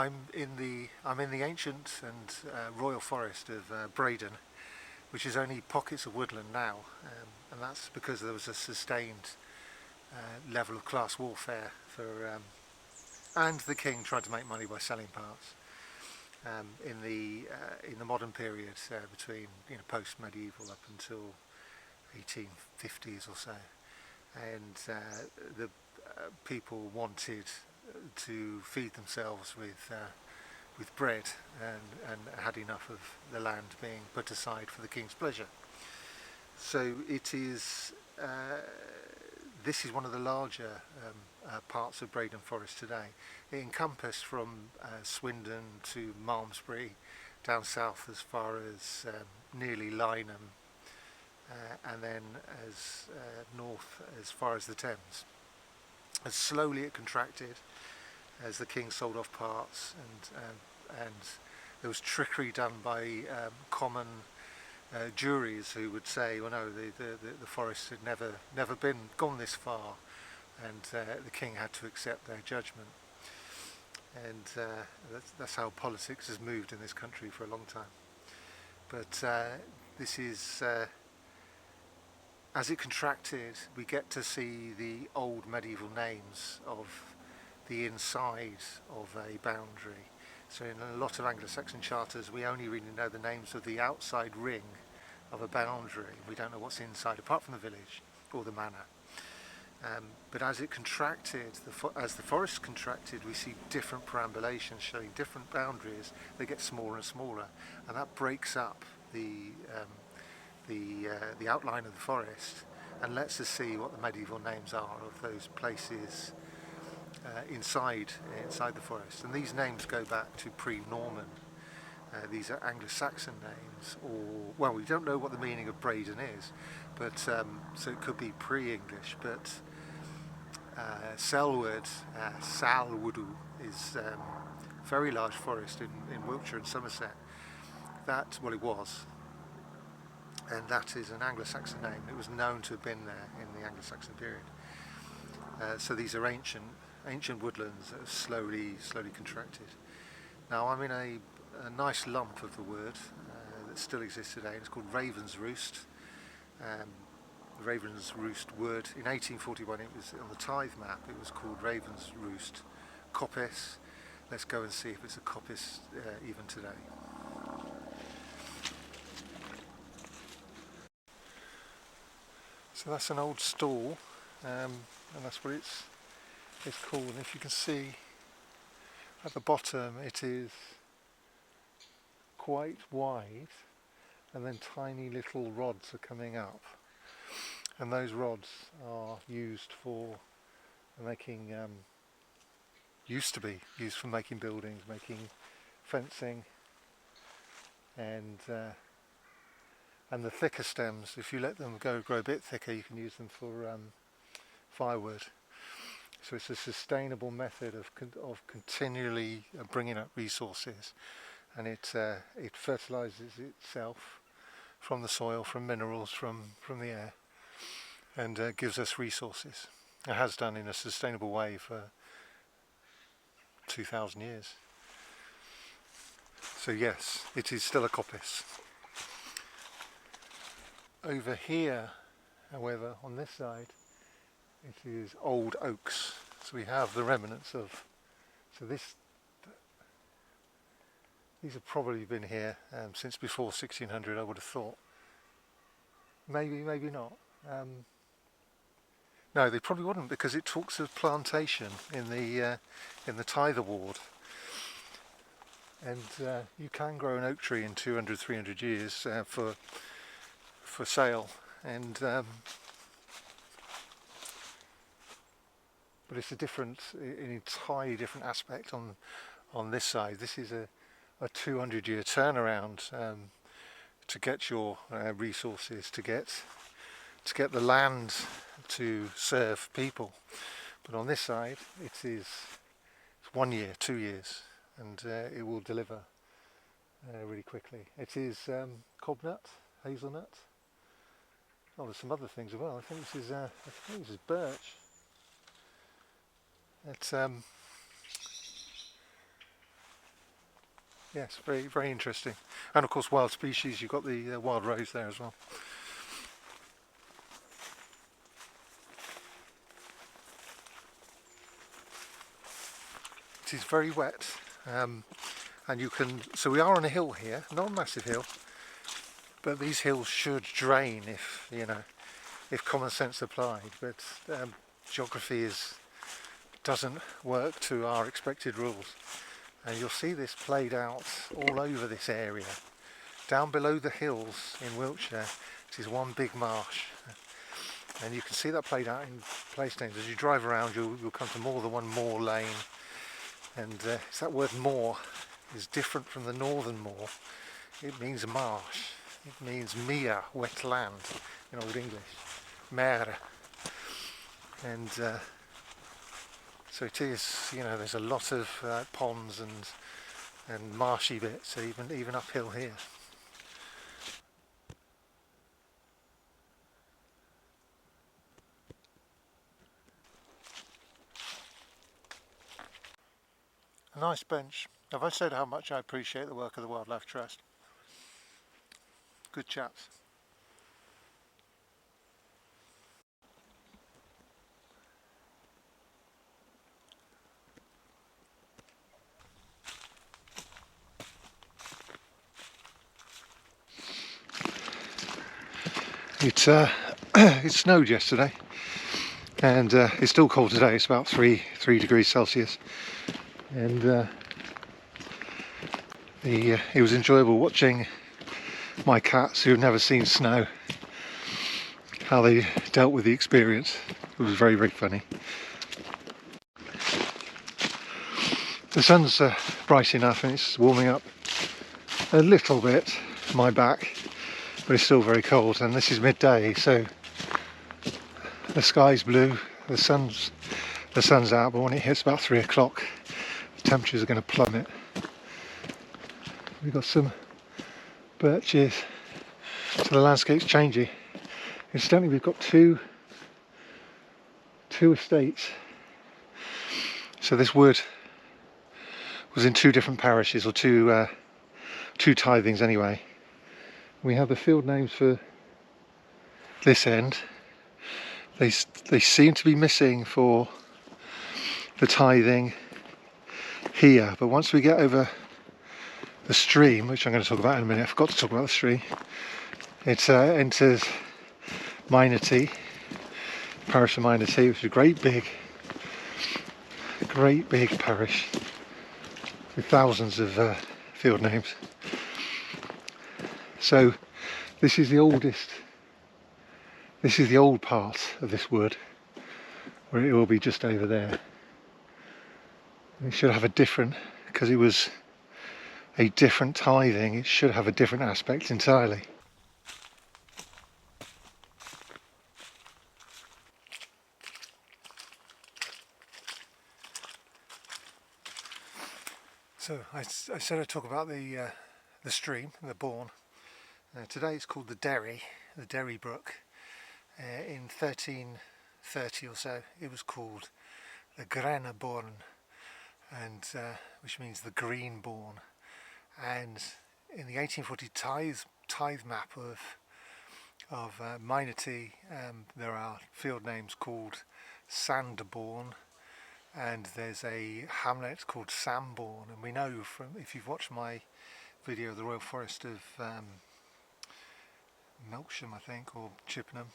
I'm in the ancient and royal forest of Braydon, which is only pockets of woodland now, and that's because there was a sustained level of class warfare and the king tried to make money by selling parts in the modern period between post medieval up until 1850s or so, and the people wanted to feed themselves with bread and had enough of the land being put aside for the king's pleasure. So it is. This is one of the larger parts of Braydon Forest today. It encompassed from Swindon to Malmesbury, down south as far as nearly Lynham, and then as north as far as the Thames. As slowly it contracted as the king sold off parts, and there was trickery done by common juries who would say, well, no, the forest had never gone this far, and the king had to accept their judgment. And that's how politics has moved in this country for a long time. But this is, as it contracted, we get to see the old medieval names of the inside of a boundary. So in a lot of Anglo-Saxon charters, we only really know the names of the outside ring of a boundary. We don't know what's inside, apart from the village or the manor. But as it contracted, as the forest contracted, we see different perambulations showing different boundaries. They get smaller and smaller, and that breaks up the outline of the forest and lets us see what the medieval names are of those places inside the forest. And these names go back to pre-Norman. These are Anglo-Saxon names, or, well, we don't know what the meaning of Braydon is, but so it could be pre-English. But Selwood, Salwoodu, is a very large forest in Wiltshire and Somerset. It was, and that is an Anglo-Saxon name. It was known to have been there in the Anglo-Saxon period. So these are ancient woodlands that have slowly contracted. Now I'm in a nice lump of the wood that still exists today. It's called Ravensroost. Ravensroost Wood. In 1841, it was on the tithe map. It was called Ravensroost Coppice. Let's go and see if it's a coppice even today. So that's an old stall, and that's what it's called. And if you can see at the bottom, it is quite wide, and then tiny little rods are coming up, and those rods are used for making used to be used for making buildings, making fencing, and the thicker stems, if you let them grow a bit thicker, you can use them for firewood. So it's a sustainable method of continually bringing up resources, and it fertilizes itself from the soil, from minerals, from the air, and gives us resources. It has done in a sustainable way for 2,000 years. So yes, it is still a coppice. Over here, however, on this side, it is old oaks. So we have the remnants of. So these have probably been here since before 1600. I would have thought. Maybe not. No, they probably wouldn't, because it talks of plantation in the tithe award. And you can grow an oak tree in 200, 300 years for sale, and but it's an entirely different aspect on this side. This is a 200-year turnaround to get your resources, to get the land to serve people. But on this side, it's 1 year, 2 years, and it will deliver really quickly. It is cobnut, hazelnut. Oh, there's some other things as well. I think this is birch. It's Yes, very, very interesting. And of course wild species, you've got the wild rose there as well. It is very wet, and you can, so we are on a hill here, not a massive hill, but these hills should drain if, you know, if common sense applied, but geography doesn't work to our expected rules. And you'll see this played out all over this area. Down below the hills in Wiltshire, it is one big marsh. And you can see that played out in place names. As you drive around, you'll come to more than one moor lane. And it's that word moor is different from the northern moor. It means marsh. It means mere, wet land in Old English. Mere. And so it is, you know, there's a lot of ponds and marshy bits, even uphill here. A nice bench. Have I said how much I appreciate the work of the Wildlife Trust? Good chaps. It snowed yesterday, and it's still cold today. It's about 3 degrees Celsius, and it was enjoyable watching my cats, who have never seen snow, how they dealt with the experience. It was very, very funny. The sun's bright enough and it's warming up a little bit my back, but it's still very cold, and this is midday, so the sky's blue, the sun's out, but when it hits about 3 o'clock the temperatures are going to plummet. We've got some birches, so the landscape's changing. Incidentally, we've got two estates, so this wood was in 2 different parishes, or two tithings anyway. We have the field names for this end. They seem to be missing for the tithing here, but once we get over the stream, which I'm going to talk about in a minute, I forgot to talk about the stream, it enters Minety, parish of Minety, which is a great big parish with thousands of field names. So this is the old part of this wood, where it will be just over there. It should have a different, because it was a different tithing, it should have a different aspect entirely. So I said I'd talk about the stream, the Bourne. Today it's called the Derry Brook. In 1330 or so, it was called the Grena Bourne, and which means the green bourne. And in the 1840 tithe map of Minety, there are field names called Sandbourne, and there's a hamlet called Sambourne. And we know from, if you've watched my video of the Royal Forest of Melksham, I think, or Chippenham,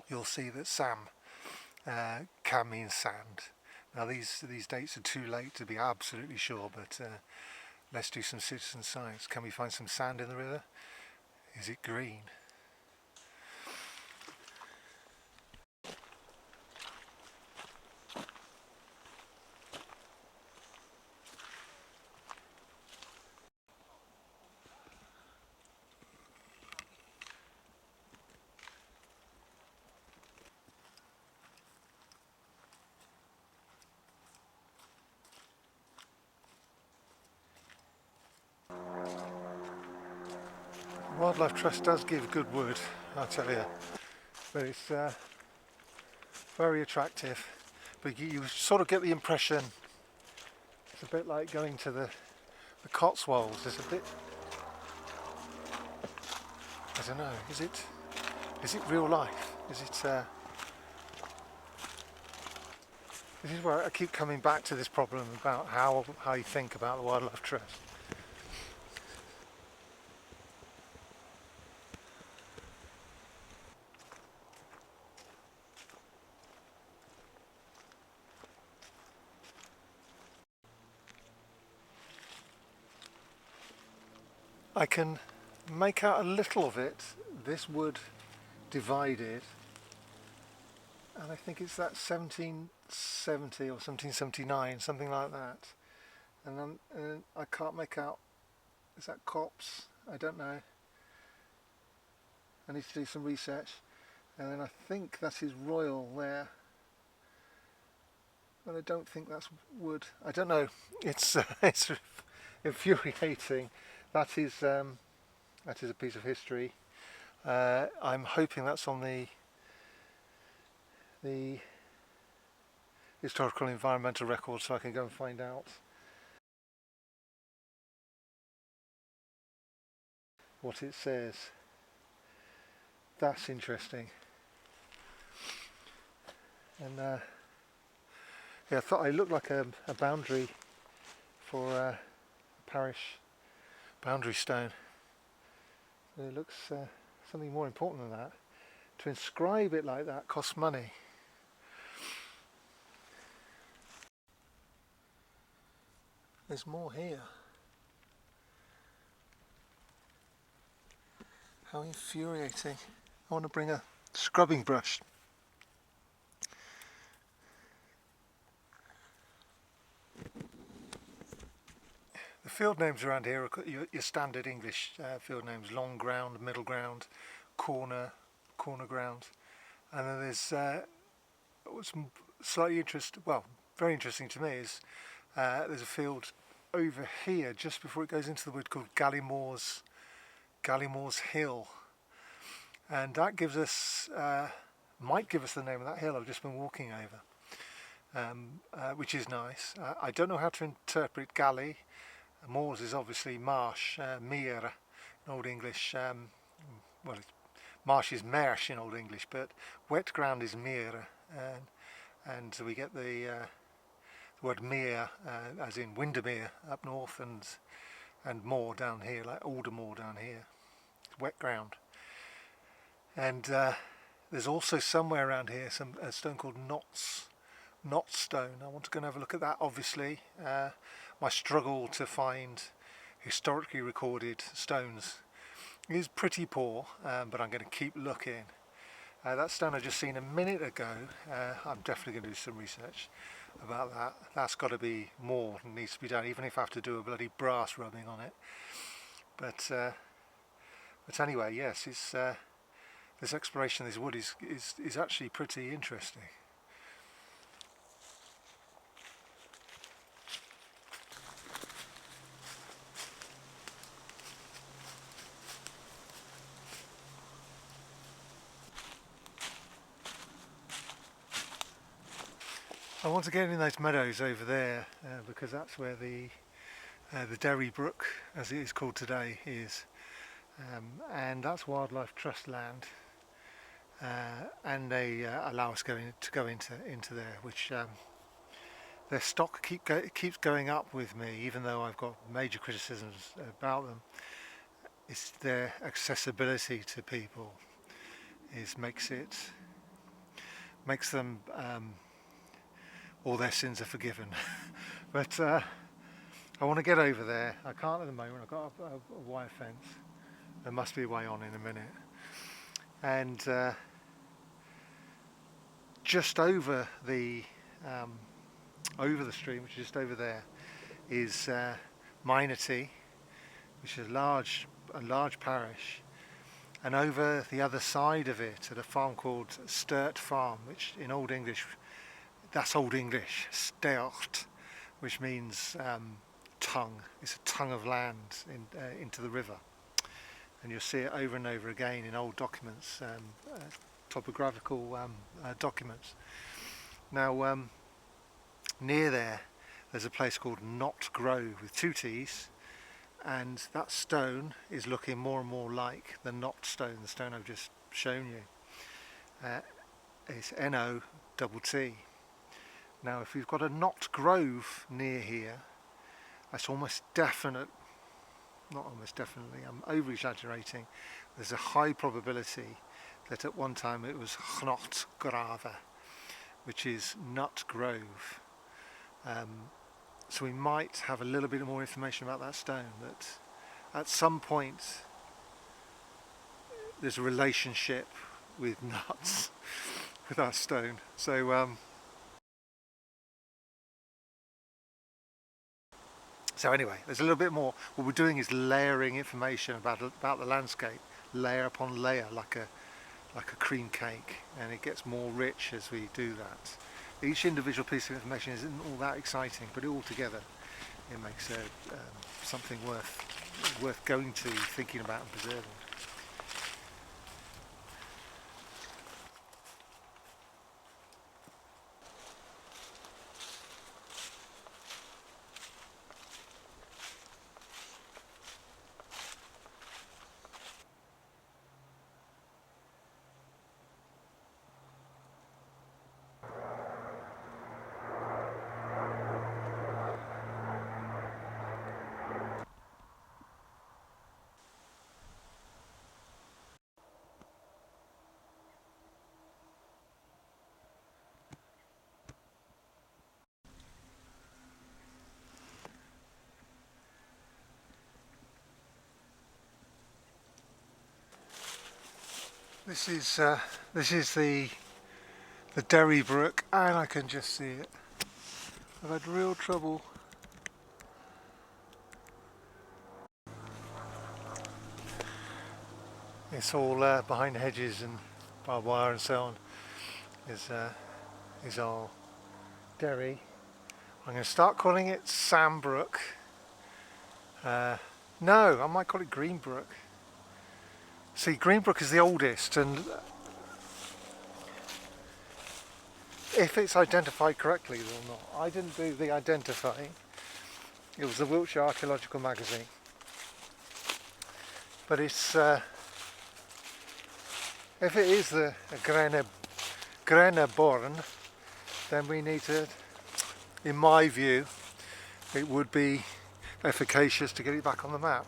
you'll see that Sam can mean sand. Now these dates are too late to be absolutely sure, but let's do some citizen science. Can we find some sand in the river? Is it green? Wildlife Trust does give good wood, I'll tell you, but it's very attractive. But you sort of get the impression it's a bit like going to the the Cotswolds is a bit, I don't know, is it real life? Is it, this is where I keep coming back to this problem about how you think about the Wildlife Trust. I can make out a little of it, this wood divided, and I think it's that 1770 or 1779, something like that. And then I can't make out, is that copse? I don't know. I need to do some research. And then I think that is royal there. But I don't think that's wood. I don't know. It's it's infuriating. That is a piece of history. I'm hoping that's on the historical environmental record, so I can go and find out what it says. That's interesting. And yeah, I thought it looked like a boundary for a parish boundary stone. It looks something more important than that. To inscribe it like that costs money. There's more here. How infuriating. I want to bring a scrubbing brush. The field names around here are your standard English field names: long ground, middle ground, corner ground. And then there's what's slightly very interesting to me is there's a field over here just before it goes into the wood called Gallymore's Hill, and that gives us might give us the name of that hill I've just been walking over, which is nice. I don't know how to interpret galley. Moors is obviously marsh, mere in Old English. Marsh is marsh in Old English, but wet ground is mere, and so we get the word mere as in Windermere up north, and moor down here, like Aldermore down here. It's wet ground. And there's also somewhere around here a stone called Knot stone. I want to go and have a look at that. Obviously, my struggle to find historically recorded stones is pretty poor, but I'm going to keep looking. That stone I just seen a minute ago, I'm definitely going to do some research about that. That's got to be more that needs to be done, even if I have to do a bloody brass rubbing on it. But anyway, yes, it's this exploration of this wood is actually pretty interesting. I want to get in those meadows over there because that's where the Derry Brook, as it is called today, is, and that's Wildlife Trust land, and they allow us to go into there, which their stock keeps going up with me, even though I've got major criticisms about them. It's their accessibility to people makes them all their sins are forgiven. But I want to get over there. I can't at the moment. I've got a wire fence. There must be a way on in a minute. And just over the stream, which is just over there, is Minety, which is a large parish. And over the other side of it, at a farm called Sturt Farm, which in Old English, that's Old English, stert, which means tongue. It's a tongue of land into the river. And you'll see it over and over again in old documents, topographical documents. Now, near there's a place called Knot Grove with two T's, and that stone is looking more and more like the knot stone, the stone I've just shown you. It's N-O-T-T. Now if we've got a knot grove near here, that's almost definite, not almost definitely, I'm over exaggerating, there's a high probability that at one time it was Gnot Grave, which is nut grove. So we might have a little bit more information about that stone, that at some point there's a relationship with nuts with that stone. So anyway, there's a little bit more. What we're doing is layering information about the landscape, layer upon layer, like a cream cake, and it gets more rich as we do that. Each individual piece of information isn't all that exciting, but all together it makes something worth going to, thinking about and preserving. This is the Derry Brook, and I can just see it. I've had real trouble. It's all behind hedges and barbed wire and so on. Is our Derry. I'm going to start calling it Sam Brook. No, I might call it Green Brook. See, Green Brook is the oldest, and if it's identified correctly or not, I didn't do the identifying. It was the Wiltshire Archaeological magazine. But it's if it is the Grena Born, then we need to, in my view, it would be efficacious to get it back on the map.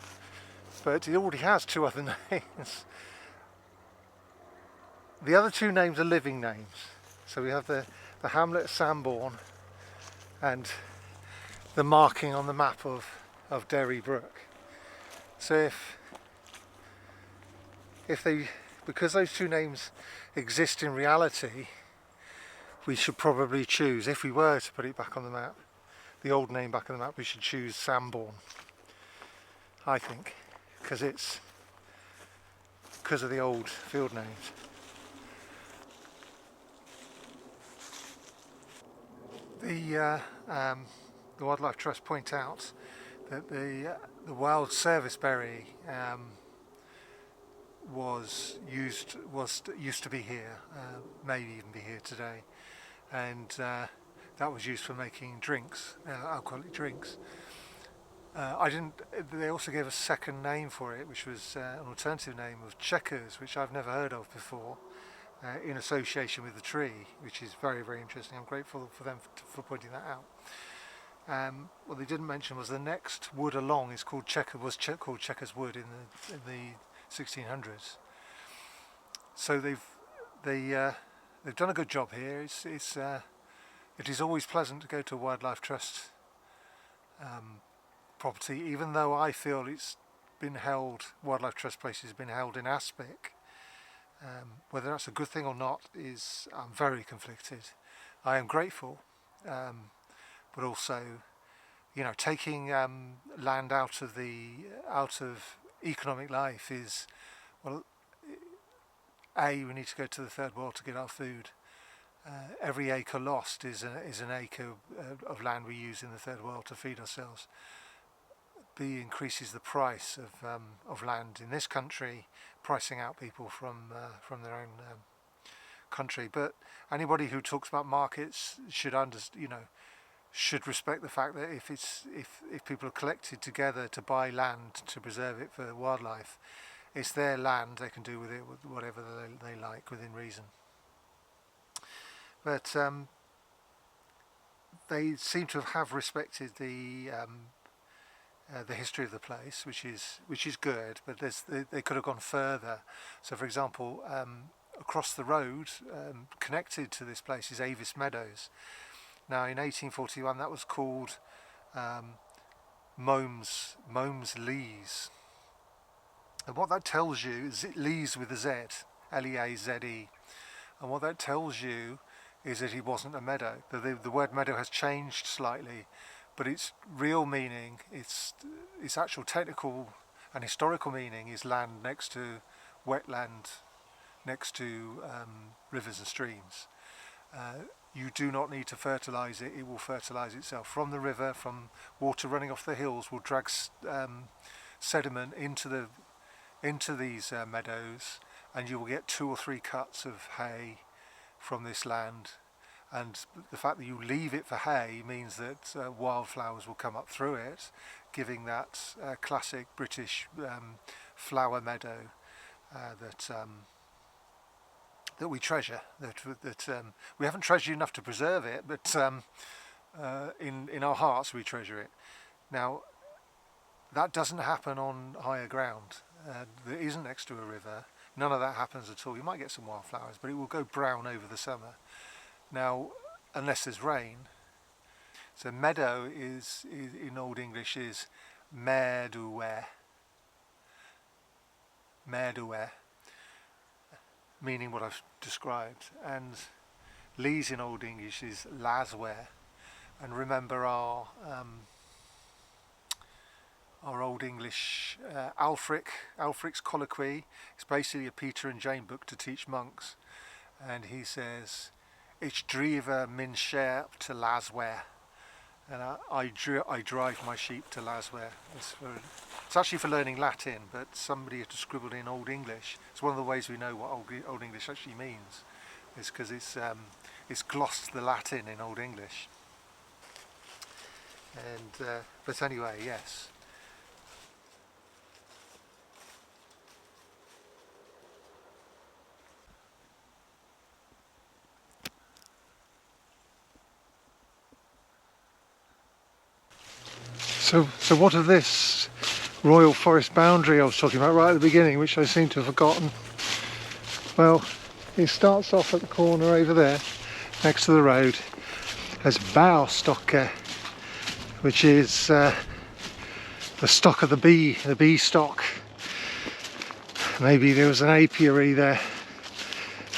But it already has two other names. The other two names are living names. So we have the hamlet of Sambourne and the marking on the map of Derry Brook. So because those two names exist in reality, we should probably choose, if we were to put it back on the map, the old name back on the map, we should choose Sambourne, I think, because of the old field names. The Wildlife Trust point out that the wild serviceberry used to be here, may even be here today, and that was used for making drinks, alcoholic drinks. They also gave a second name for it, which was an alternative name of checkers, which I've never heard of before, in association with the tree, which is very, very interesting. I'm grateful for them for pointing that out. What they didn't mention was the next wood along is called called Checkers Wood in the 1600s. So they've done a good job here. It is always pleasant to go to a Wildlife Trust property, even though I feel Wildlife Trust places have been held in aspic. Whether that's a good thing or not I'm very conflicted. I am grateful, but also, taking land out of economic life is, well, we need to go to the third world to get our food. Every acre lost is an acre of land we use in the third world to feed ourselves. B, increases the price of land in this country, pricing out people from their own country. But anybody who talks about markets should understand, should respect the fact that if people are collected together to buy land to preserve it for wildlife, it's their land, they can do with it whatever they like within reason. But they seem to have respected the history of the place, which is good. But they could have gone further. So, for example, across the road, connected to this place, is Avis Meadows. Now, in 1841, that was called Mohm's Lees. And what that tells you is Lees with a Z, L-E-A-Z-E. And what that tells you is that it wasn't a meadow. The word meadow has changed slightly, but its real meaning, its actual technical and historical meaning, is land next to wetland, next to rivers and streams. You do not need to fertilise it, it will fertilise itself. From the river, from water running off the hills, will drag sediment into these meadows, and you will get 2 or 3 cuts of hay from this land. And the fact that you leave it for hay means that wildflowers will come up through it, giving that classic British flower meadow that we treasure, that we haven't treasured enough to preserve it, but in our hearts we treasure it. Now, that doesn't happen on higher ground. That isn't next to a river. None of that happens at all. You might get some wildflowers, but it will go brown over the summer. Now, unless there's rain. So meadow is in Old English is meadowe, meaning what I've described, and lees in Old English is laswe. And remember our Old English Alfric's colloquy. It's basically a Peter and Jane book to teach monks, and he says, "Ich drive min sheep to Laswe," and I drive my sheep to Laswe. It's actually for learning Latin, but somebody had scribbled in Old English. It's one of the ways we know what Old English actually means, is because it's glossed the Latin in Old English. And but anyway, yes. So what of this royal forest boundary I was talking about right at the beginning, which I seem to have forgotten? Well, it starts off at the corner over there, next to the road, as bouwstokken, which is the stock of the bee stock. Maybe there was an apiary there.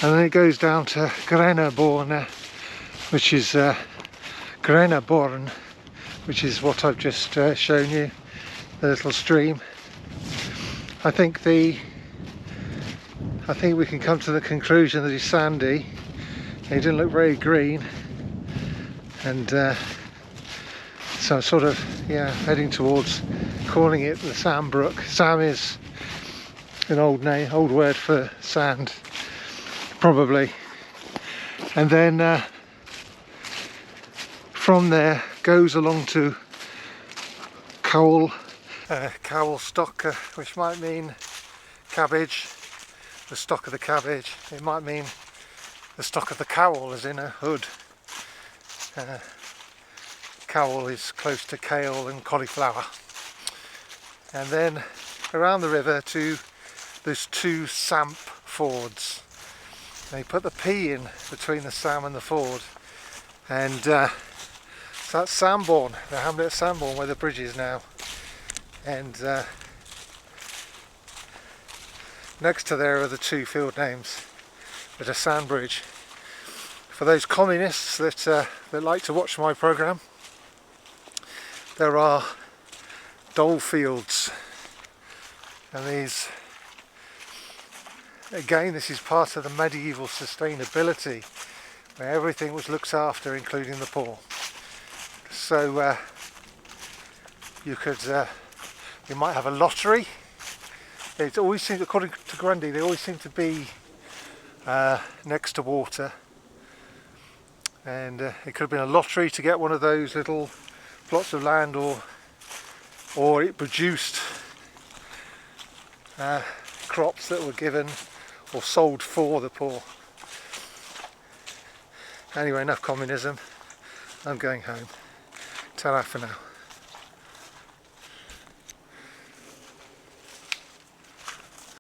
And then it goes down to Grennaborn, which is Grennaborn, which is what I've just shown you, the little stream. I think we can come to the conclusion that it's sandy. It didn't look very green, and so I'm sort of heading towards calling it the Sand Brook. Sam is an old word for sand, probably. And then from there goes along to Cowlstock, which might mean cabbage, the stock of the cabbage. It might mean the stock of the cowl, as in a hood. Cowl is close to kale and cauliflower. And then around the river to those 2 Samp fords. They put the P in between the Sam and the ford, and so that's Samborn, the hamlet of Samborn, where the bridge is now. And next to there are the 2 field names that are Sandbridge. For those communists that like to watch my programme, there are dole fields, and these, again, this is part of the medieval sustainability, where everything was looked after, including the poor. So you might have a lottery. It always seems, according to Grundy, they always seem to be next to water. and it could have been a lottery to get one of those little plots of land, or it produced crops that were given or sold for the poor. Anyway, enough communism. I'm going home. Ta-ra for now.